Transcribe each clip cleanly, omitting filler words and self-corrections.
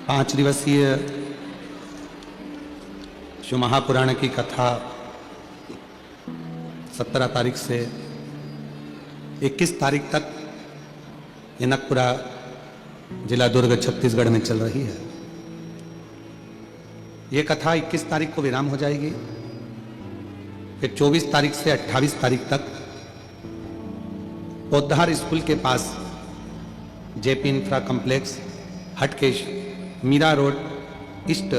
5 दिवसीय शिव महापुराण की कथा 17 तारीख से 21 तारीख तक जनकपुरा जिला दुर्ग छत्तीसगढ़ में चल रही है। ये कथा 21 तारीख को विराम हो जाएगी। फिर 24 तारीख से 28 तारीख तक पौधार स्कूल के पास JP infra complex Hatkesh Mira road east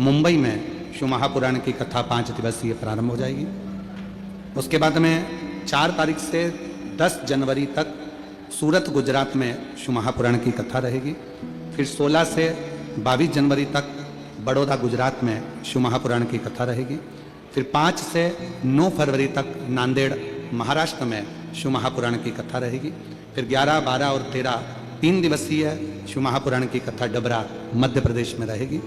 Mumbai में शिव महापुराण की कथा 5 दिवसीय प्रारंभ हो जाएगी। उसके बाद में 4 तारीख से 10 जनवरी तक सूरत गुजरात में शिव महापुराण की कथा रहेगी। फिर 16 से 22 जनवरी तक बड़ौदा गुजरात में शिव महापुराण की कथा रहेगी। फिर 5 से 9 फरवरी तक नांदेड़ महाराष्ट्र में शिव महापुराण की कथा रहेगी। फिर 11, 12 और 13 3 दिवसीय शिव महापुराण की कथा डबरा मध्य प्रदेश में रहेगी।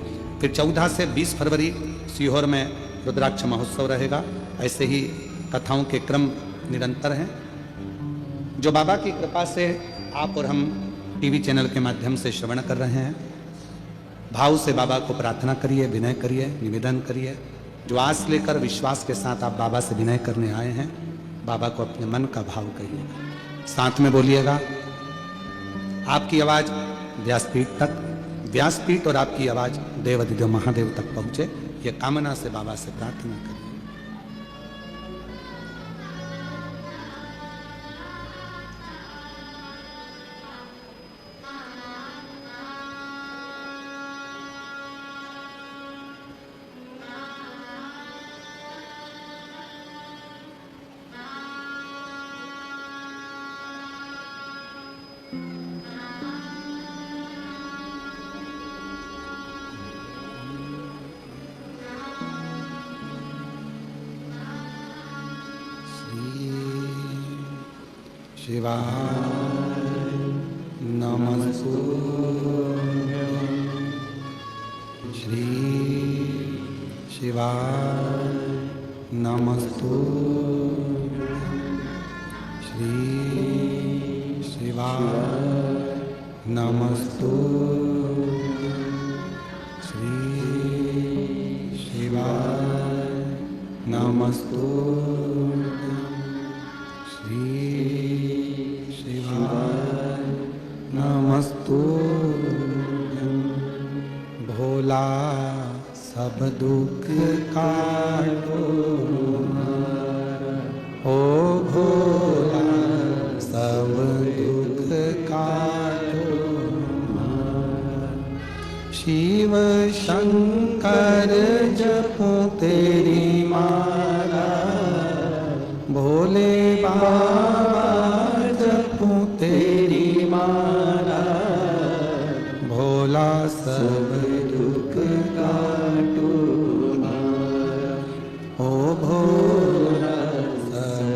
फिर 14 से 20 फरवरी सीहोर में रुद्राक्ष महोत्सव रहेगा। ऐसे ही कथाओं के क्रम निरंतर हैं, जो बाबा की कृपा से आप और हम टीवी चैनल के माध्यम से श्रवण कर रहे हैं। भाव से बाबा को प्रार्थना करिए, विनय करिए, निवेदन करिए। जो आस लेकर विश्वास के साथ आप बाबा से विनय करने आए हैं, बाबा को अपने मन का भाव कहिए, साथ में बोलिएगा। आपकी आवाज व्यासपीठ तक, व्यासपीठ और आपकी आवाज देवाधिदेव महादेव तक पहुंचे, ये कामना से बाबा से प्रार्थना करें। शिवाय नमस्तुभ्यं श्री शिवाय नमस्तुभ्यं श्री शिवाय नमस्तुभ्यं श्री शिवाय नमस्तुभ्यं श्री नमस्तुभ्यं भोला सब दुख काटो ओ भोला सब दुख काटो। शिव शंकर जपो तेरी माला, भोले बाबा जपो तेरी माला, भोला सब दुख काटो ओ भोला सब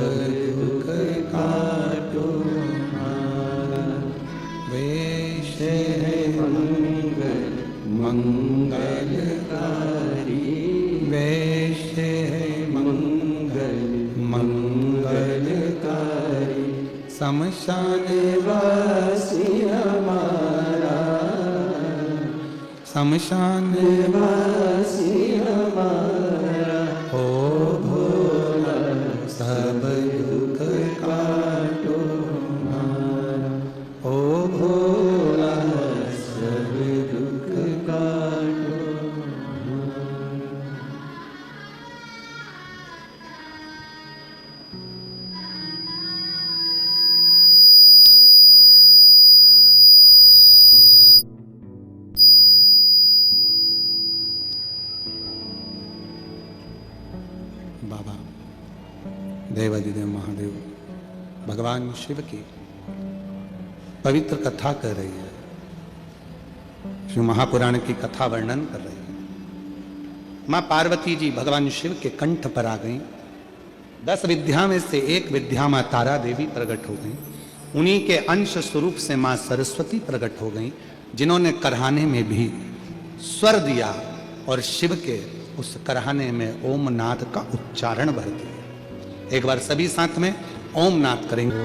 दुख काटो। वेश है मंगल मंगलकारी, वेश है मंगल मंगलकारी। शमशान वासी हमारा, शमशान वासी हमारा, ओ भोला सब दुख काटो हमारा, ओ भोला सब दुख काटो हमारा। बाबा देवाधिदेव महादेव भगवान शिव की पवित्र कथा कर रही है, शिव महापुराण की कथा वर्णन कर रही है। मां पार्वती जी भगवान शिव के कंठ पर आ गईं। 10 विद्या में से एक विद्या मां तारा देवी प्रकट हो गईं। उन्हीं के अंश स्वरूप से मां सरस्वती प्रकट हो गईं, जिन्होंने करहाने में भी स्वर दिया और शिव के उस करहाने में ओम नाद का उच्चारण भर दिया। एक बार सभी साथ में ओम नाद करेंगे।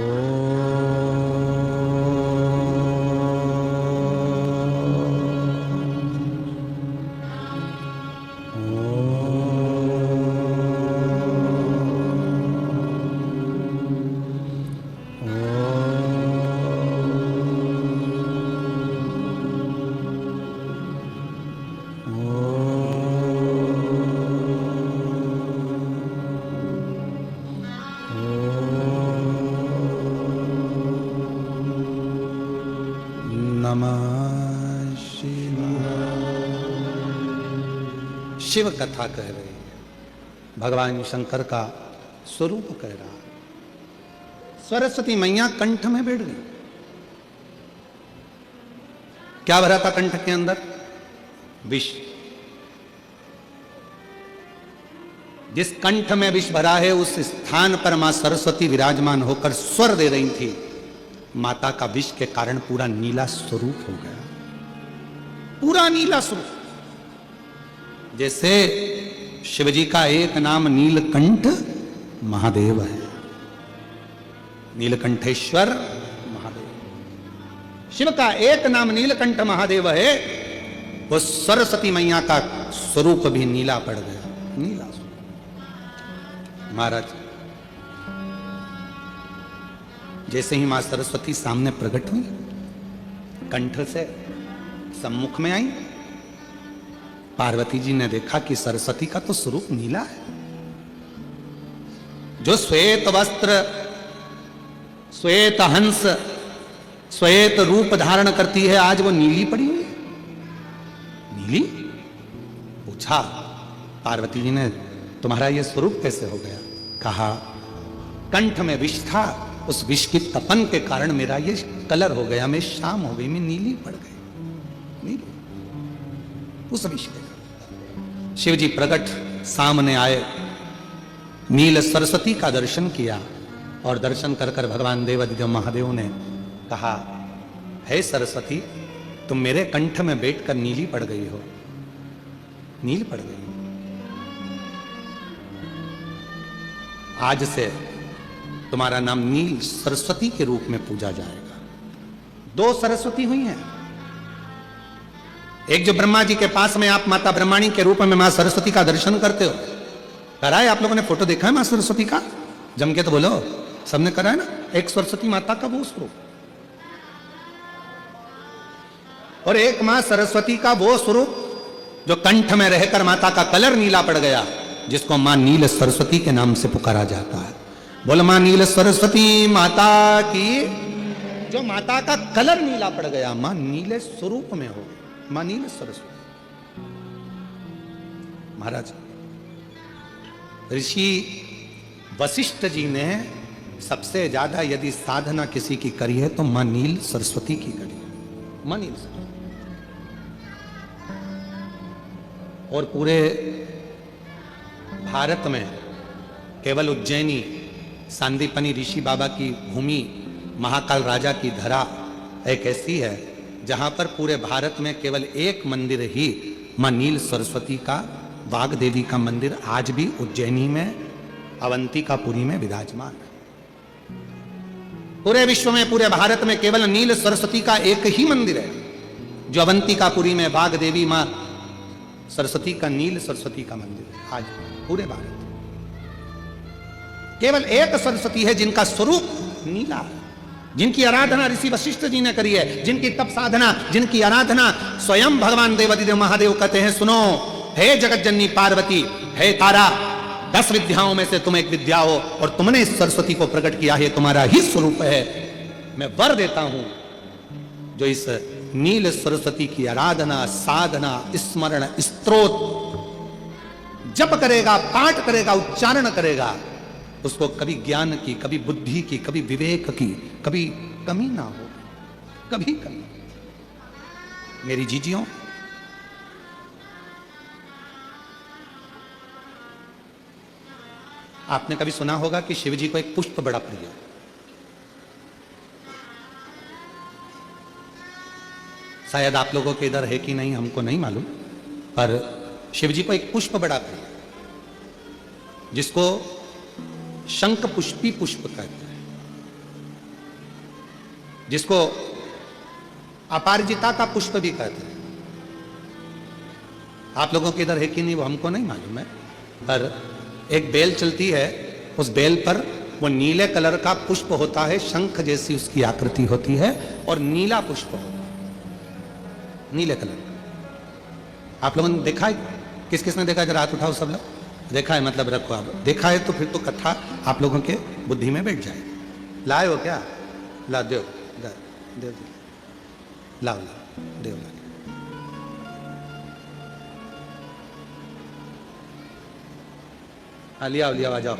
शिव कथा कह रही है, भगवान शंकर का स्वरूप कह रहा है। सरस्वती मैया कंठ में बैठ गई। क्या भरा था कंठ के अंदर? विष। जिस कंठ में विष भरा है उस स्थान पर मां सरस्वती विराजमान होकर स्वर दे रही थी। माता का विष के कारण पूरा नीला स्वरूप हो गया, पूरा नीला स्वरूप। जैसे शिवजी का एक नाम नीलकंठ महादेव है, नीलकंठेश्वर महादेव। शिव का एक नाम नीलकंठ महादेव है, वो सरस्वती मैया का स्वरूप भी नीला पड़ गया, नीला स्वरूप। महाराज, जैसे ही मां सरस्वती सामने प्रकट हुई, कंठ से सम्मुख में आई, पार्वती जी ने देखा कि सरस्वती का तो स्वरूप नीला है। जो श्वेत वस्त्र, श्वेत हंस, श्वेत रूप धारण करती है, आज वो नीली पड़ी हुई है। नीली? पूछा पार्वती जी ने, तुम्हारा ये स्वरूप कैसे हो गया? कहा, कंठ में विष था, उस विष की तपन के कारण मेरा ये कलर हो गया, मैं शाम हो गई, मैं नीली पड़ गई, नीली, उस विष के। शिव जी प्रकट सामने आए, नील सरस्वती का दर्शन किया और दर्शन कर कर भगवान देवादिदेव महादेव ने कहा, हे सरस्वती, तुम मेरे कंठ में बैठकर नीली पड़ गई हो, नील पड़ गई। आज से तुम्हारा नाम नील सरस्वती के रूप में पूजा जाएगा। दो सरस्वती हुई हैं, एक जो ब्रह्मा जी के पास में आप माता ब्रह्माणी के रूप में मां सरस्वती का दर्शन करते हो, करा है आप लोगों ने? फोटो देखा है मां सरस्वती का? जम के तो बोलो, सबने करा है ना? एक सरस्वती माता का वो स्वरूप, और एक मां सरस्वती का वो स्वरूप जो कंठ में रहकर माता का कलर नीला पड़ गया, जिसको मां नील सरस्वती के नाम से पुकारा जाता है। बोल मां नील सरस्वती माता की। जो माता का कलर नीला पड़ गया, मां नीले स्वरूप में हो, मां नील सरस्वती। महाराज, ऋषि वशिष्ठ जी ने सबसे ज्यादा यदि साधना किसी की करी है तो मां नील सरस्वती की करी है, मां नील सरस्वती। और पूरे भारत में केवल उज्जैनी सांदीपनी ऋषि बाबा की भूमि, महाकाल राजा की धरा एक ऐसी है जहां पर पूरे भारत में केवल एक मंदिर ही मां नील सरस्वती का, वाग देवी का मंदिर आज भी उज्जैनी में अवंतिकापुरी में विराजमान है। पूरे विश्व में, पूरे भारत में केवल नील सरस्वती का एक ही मंदिर है जो अवंतिकापुरी में वाग देवी मां सरस्वती का, नील सरस्वती का मंदिर है। आज पूरे भारत केवल एक सरस्वती है जिनका स्वरूप नीला है, जिनकी आराधना ऋषि वशिष्ठ जी ने करी है, जिनकी तप साधना, जिनकी आराधना स्वयं भगवान देवादिदेव महादेव कहते हैं, सुनो हे जगत जननी पार्वती, हे तारा, 10 विद्याओं में से तुम एक विद्या हो और तुमने इस सरस्वती को प्रकट किया है, तुम्हारा ही स्वरूप है। मैं वर देता हूं जो इस नील सरस्वती की आराधना, साधना, स्मरण, स्तोत्र जप करेगा, पाठ करेगा, उच्चारण करेगा, उसको कभी ज्ञान की, कभी बुद्धि की, कभी विवेक की, कभी कमी ना हो, कभी कमी। मेरी जीजियों, आपने कभी सुना होगा कि शिव जी को एक पुष्प बड़ा प्रिय है। शायद आप लोगों के इधर है कि नहीं हमको नहीं मालूम, पर शिव जी को एक पुष्प बड़ा प्रिय है जिसको शंख पुष्पी पुष्प कहते हैं, जिसको अपारिजिता का पुष्प भी कहते हैं। आप लोगों के इधर है कि नहीं वो हमको नहीं मालूम है, पर एक बेल चलती है, उस बेल पर वो नीले कलर का पुष्प होता है, शंख जैसी उसकी आकृति होती है और नीला पुष्प होता है, नीले कलर। आप लोगों ने देखा है? किस किस ने देखा? जरा हाथ उठाओ सब लोग। देखा है मतलब रखो, आप देखा है तो फिर तो कथा आप लोगों के बुद्धि में बैठ जाए। लाए हो क्या? ला देव, देव लाओ, ला देव ला। हाँ लिया लिया, आ जाओ।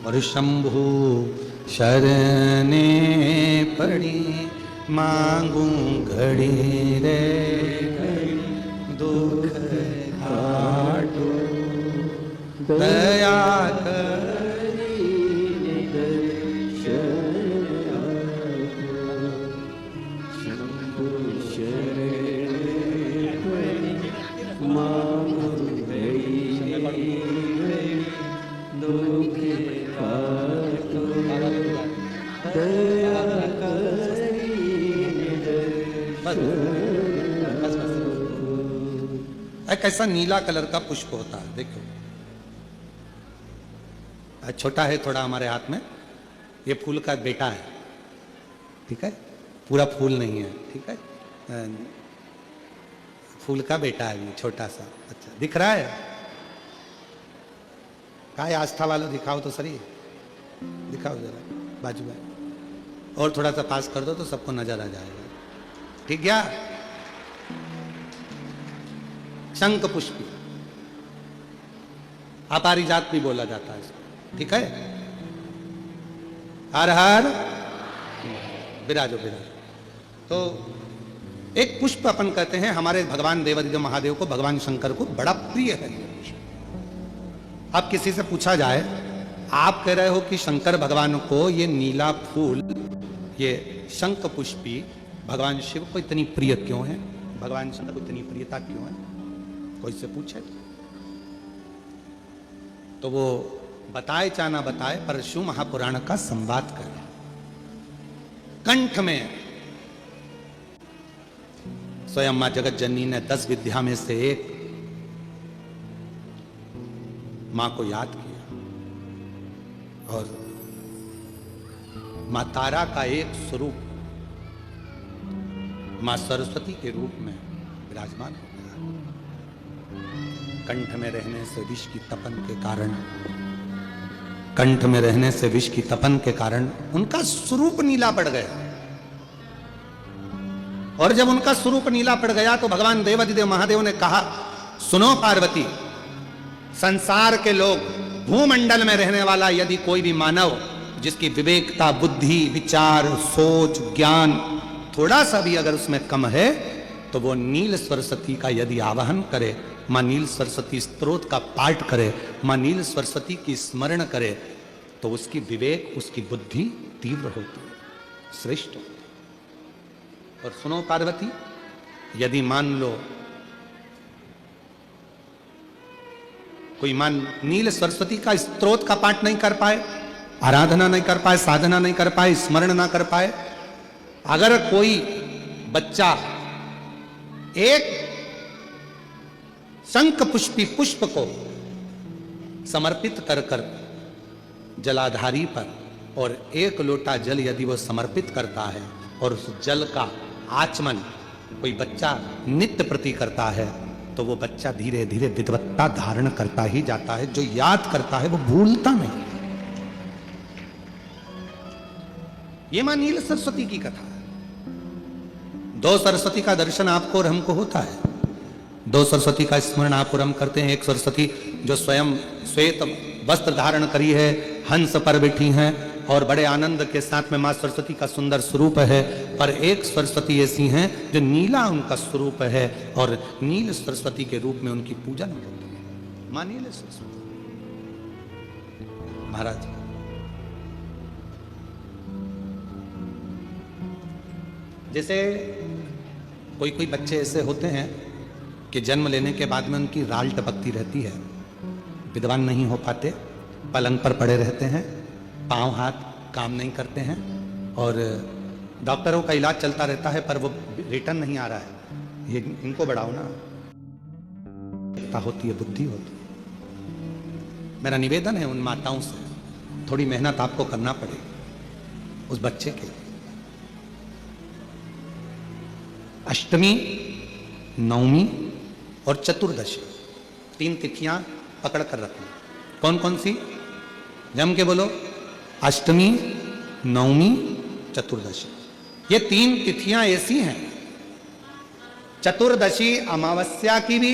और शंभु शरणे पड़ी मांगू घड़ी रे दुख काटो दया एक ऐसा नीला कलर का पुष्प होता है, देखो छोटा है थोड़ा हमारे हाथ में, ये फूल का बेटा है, ठीक है, पूरा फूल नहीं है, ठीक है, फूल का बेटा है ये छोटा सा। अच्छा दिख रहा है? कहा है आस्था वालों, दिखाओ तो सही, दिखाओ जरा बाजू में, और थोड़ा सा पास कर दो तो सबको नजर आ जाएगा, ठीक क्या? शंख पुष्पी, अपारिजात भी बोला जाता है इसको, ठीक है। हर हर विराजो विराजो। तो एक पुष्प अपन कहते हैं, हमारे भगवान देवादिदेव महादेव को, भगवान शंकर को बड़ा प्रिय है। अब किसी से पूछा जाए, आप कह रहे हो कि शंकर भगवान को ये नीला फूल, ये शंख पुष्पी भगवान शिव को इतनी प्रिय क्यों है, भगवान शंकर को इतनी प्रियता क्यों है, कोई से पूछे तो वो बताए चाहे ना बताए, पर शिव महापुराण का संवाद करें। कंठ में स्वयं मां जगत जननी ने 10 विद्या में से एक मां को याद किया, और मां तारा का एक स्वरूप मां सरस्वती के रूप में विराजमान हो गया। कंठ में रहने से विष की तपन के कारण, कंठ में रहने से विष की तपन के कारण उनका स्वरूप नीला पड़ गया, और जब उनका स्वरूप नीला पड़ गया तो भगवान देवादिदेव महादेव ने कहा, सुनो पार्वती, संसार के लोग, भूमंडल में रहने वाला यदि कोई भी मानव जिसकी विवेकता, बुद्धि, विचार, सोच, ज्ञान थोड़ा सा भी अगर उसमें कम है, तो वो नील सरस्वती का यदि आवाहन करे, मां नील सरस्वती स्तोत्र का पाठ करे, मां नील सरस्वती की स्मरण करे, तो उसकी विवेक, उसकी बुद्धि तीव्र होती है, श्रेष्ठ होती है। और सुनो पार्वती, यदि मान लो कोई नील सरस्वती का स्तोत्र का पाठ नहीं कर पाए, आराधना नहीं कर पाए, साधना नहीं कर पाए, स्मरण ना कर पाए, अगर कोई बच्चा एक शंख पुष्पी पुष्प को समर्पित कर कर जलाधारी पर, और 1 लोटा जल यदि वो समर्पित करता है, और उस जल का आचमन कोई बच्चा नित्य प्रति करता है, तो वो बच्चा धीरे धीरे विद्वत्ता धारण करता ही जाता है। जो याद करता है वो भूलता नहीं। ये मां नील सरस्वती की कथा है। 2 सरस्वती का दर्शन आपको और हमको होता है, 2 सरस्वती का स्मरण आप और हम करते हैं। एक सरस्वती जो स्वयं श्वेत वस्त्र धारण करी है, हंस पर बैठी हैं, और बड़े आनंद के साथ में मां सरस्वती का सुंदर स्वरूप है। पर एक सरस्वती ऐसी हैं जो नीला उनका स्वरूप है, और नील सरस्वती के रूप में उनकी पूजन होती है। मां नील सरस्वती महाराज, जैसे कोई कोई बच्चे ऐसे होते हैं कि जन्म लेने के बाद में उनकी राल टपकती रहती है, विद्वान नहीं हो पाते, पलंग पर पड़े रहते हैं, पांव हाथ काम नहीं करते हैं, और डॉक्टरों का इलाज चलता रहता है, पर वो रिटर्न नहीं आ रहा है। ये इनको बढ़ाओ ना, होती है, बुद्धि होती है। मेरा निवेदन है उन माताओं से, थोड़ी मेहनत आपको करना पड़ेगी उस बच्चे के। अष्टमी, नवमी और चतुर्दशी 3 तिथियां पकड़ कर रखना। कौन कौन सी? जम के बोलो। अष्टमी, नवमी, चतुर्दशी। ये 3 तिथियां ऐसी हैं, चतुर्दशी अमावस्या की भी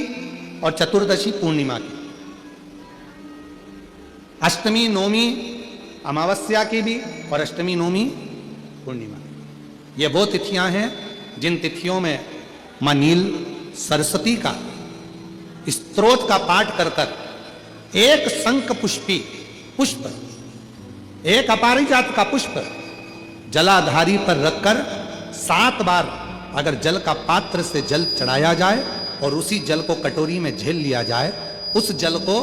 और चतुर्दशी पूर्णिमा की, अष्टमी नौमी अमावस्या की भी और अष्टमी नौमी पूर्णिमा की। ये वो तिथियां हैं जिन तिथियों में मां नील सरस्वती का स्तोत्र का पाठ कर कर एक शंख पुष्पी पुष्प, एक अपारिजात का पुष्प जलाधारी पर रखकर 7 बार अगर जल का पात्र से जल चढ़ाया जाए और उसी जल को कटोरी में झेल लिया जाए, उस जल को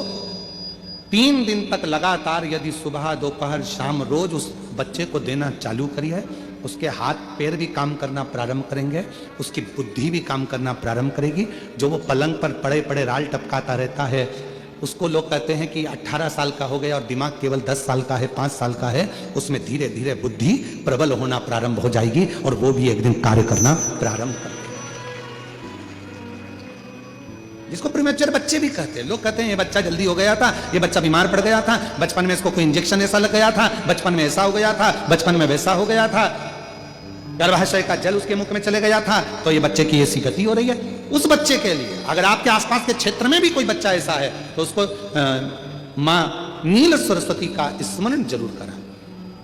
3 दिन तक लगातार यदि सुबह दोपहर शाम रोज उस बच्चे को देना चालू करिए, उसके हाथ पैर भी काम करना प्रारंभ करेंगे, उसकी बुद्धि भी काम करना प्रारंभ करेगी। जो वो पलंग पर पड़े पड़े राल टपकाता रहता है, उसको लोग कहते हैं कि 18 साल का हो गया और दिमाग केवल 10 साल का है, 5 साल का है, उसमें धीरे धीरे बुद्धि प्रबल होना प्रारंभ हो जाएगी और वो भी एक दिन कार्य करना प्रारंभ कर, जिसको प्रीमेच्योर बच्चे भी कहते हैं। लोग कहते हैं ये बच्चा जल्दी हो गया था, ये बच्चा बीमार पड़ गया था, बचपन में इसको कोई इंजेक्शन ऐसा लग गया था, बचपन में ऐसा हो गया था, बचपन में वैसा हो गया था, गर्भाशय का जल उसके मुख में चले गया था, तो ये बच्चे की ऐसी गति हो रही है। उस बच्चे के लिए अगर आपके आसपास के क्षेत्र में भी कोई बच्चा ऐसा है तो उसको मां नील सरस्वती का स्मरण जरूर करें।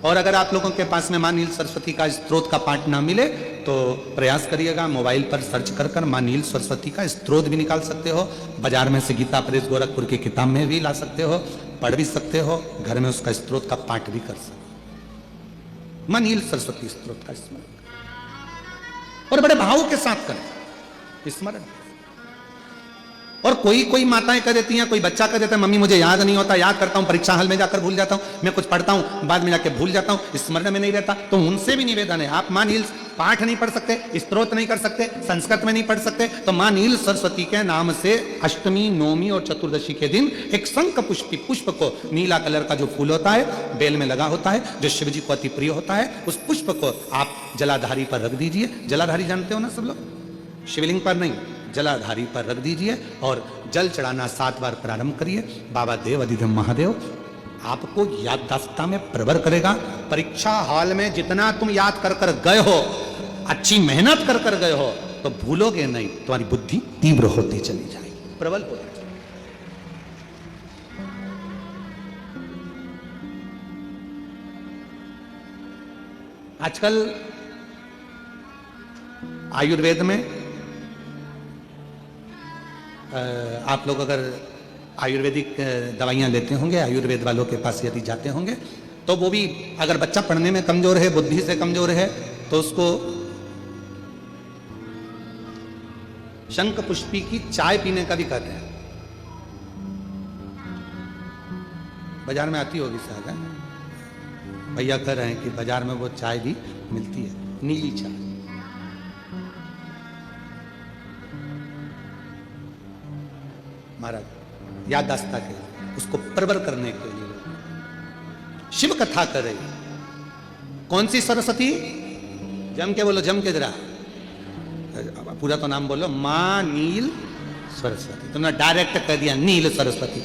और अगर आप लोगों के पास में मां नील सरस्वती का स्तोत्र का पाठ ना मिले तो प्रयास करिएगा, मोबाइल पर सर्च कर कर मां नील सरस्वती का स्तोत्र भी निकाल सकते हो, बाजार में से गीता प्रेस गोरखपुर की किताब में भी ला सकते हो, पढ़ भी सकते हो, घर में उसका स्तोत्र का पाठ भी कर सकते हो। मां नील सरस्वती स्तोत्र का स्मरण और बड़े भाव के साथ करें स्मरण। और कोई माताएं कह देती हैं, कोई बच्चा कह देता है मम्मी मुझे याद नहीं होता, याद करता हूं परीक्षा हॉल में जाकर भूल जाता हूं, मैं कुछ पढ़ता हूं बाद में जाके भूल जाता हूं, स्मरण में नहीं रहता। तो उनसे भी निवेदन है, आप मां नील पाठ नहीं पढ़ सकते, स्तोत्र नहीं कर सकते, संस्कृत में नहीं पढ़ सकते, तो मां नील सरस्वती के नाम से अष्टमी नौमी और चतुर्दशी के दिन एक शंख पुष्पी पुष्प को, नीला कलर का जो फूल होता है बेल में लगा होता है, जो शिव जी को अति प्रिय होता है, उस पुष्प को आप जलाधारी पर रख दीजिए। जलाधारी जानते हो ना सब लोग, शिवलिंग पर नहीं, जलाधारी पर रख दीजिए और जल चढ़ाना 7 बार प्रारंभ करिए। बाबा देव अधिदेव महादेव आपको याददाश्ता में प्रवर करेगा। परीक्षा हॉल में जितना तुम याद कर कर गए हो, अच्छी मेहनत कर कर गए हो, तो भूलोगे नहीं, तुम्हारी बुद्धि तीव्र होती चली जाएगी, प्रबल होती चली। आजकल आयुर्वेद में आप लोग अगर आयुर्वेदिक दवाइयां लेते होंगे, आयुर्वेद वालों के पास यदि जाते होंगे, तो वो भी अगर बच्चा पढ़ने में कमजोर है, बुद्धि से कमजोर है, तो उसको शंख पुष्पी की चाय पीने का भी कहते हैं। बाजार में आती होगी शायद, भैया कह रहे हैं कि बाजार में वो चाय भी मिलती है, नीली चाय। महाराज याददाश्ता के उसको प्रबल करने के लिए शिव कथा कर रही। कौन सी सरस्वती? जम के बोलो, जम के जरा, पूरा तो नाम बोलो, मां नील सरस्वती। तुमने डायरेक्ट कर दिया नील सरस्वती,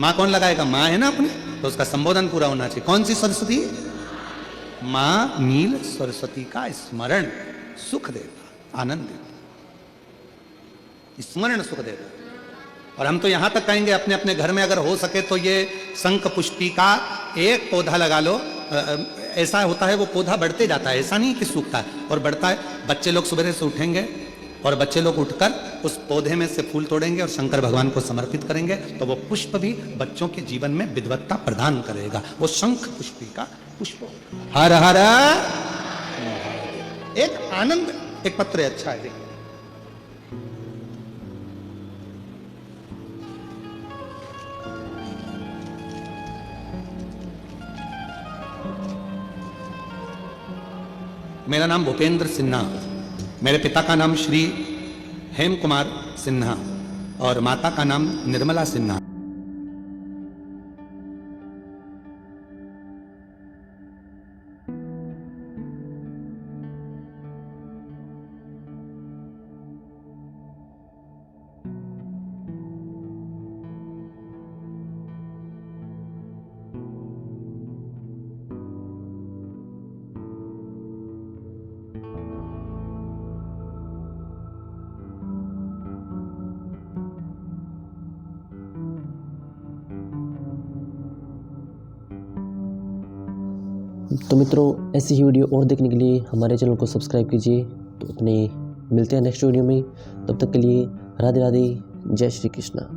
मां कौन लगाएगा? मां है ना अपने, तो उसका संबोधन पूरा होना चाहिए। कौन सी सरस्वती? मां नील सरस्वती का स्मरण सुख देगा, आनंद देगा, स्मरण सुख देगा। और हम तो यहां तक कहेंगे अपने अपने घर में अगर हो सके तो ये शंख पुष्पी का एक पौधा लगा लो। ऐसा होता है वो पौधा बढ़ते जाता है, ऐसा नहीं कि सूखता है, और बढ़ता है। बच्चे लोग सुबह से उठेंगे और बच्चे लोग उठकर उस पौधे में से फूल तोड़ेंगे और शंकर भगवान को समर्पित करेंगे, तो वो पुष्प भी बच्चों के जीवन में विद्वत्ता प्रदान करेगा। वो शंख पुष्पी का पुष्प। हर हर एक आनंद, एक पत्र है, अच्छा है, देखिए। मेरा नाम भूपेंद्र सिन्हा, मेरे पिता का नाम श्री हेम कुमार सिन्हा और माता का नाम निर्मला सिन्हा। तो मित्रों, ऐसी ही वीडियो और देखने के लिए हमारे चैनल को सब्सक्राइब कीजिए। तो अपने मिलते हैं नेक्स्ट वीडियो में, तब तक के लिए राधे राधे, जय श्री कृष्णा।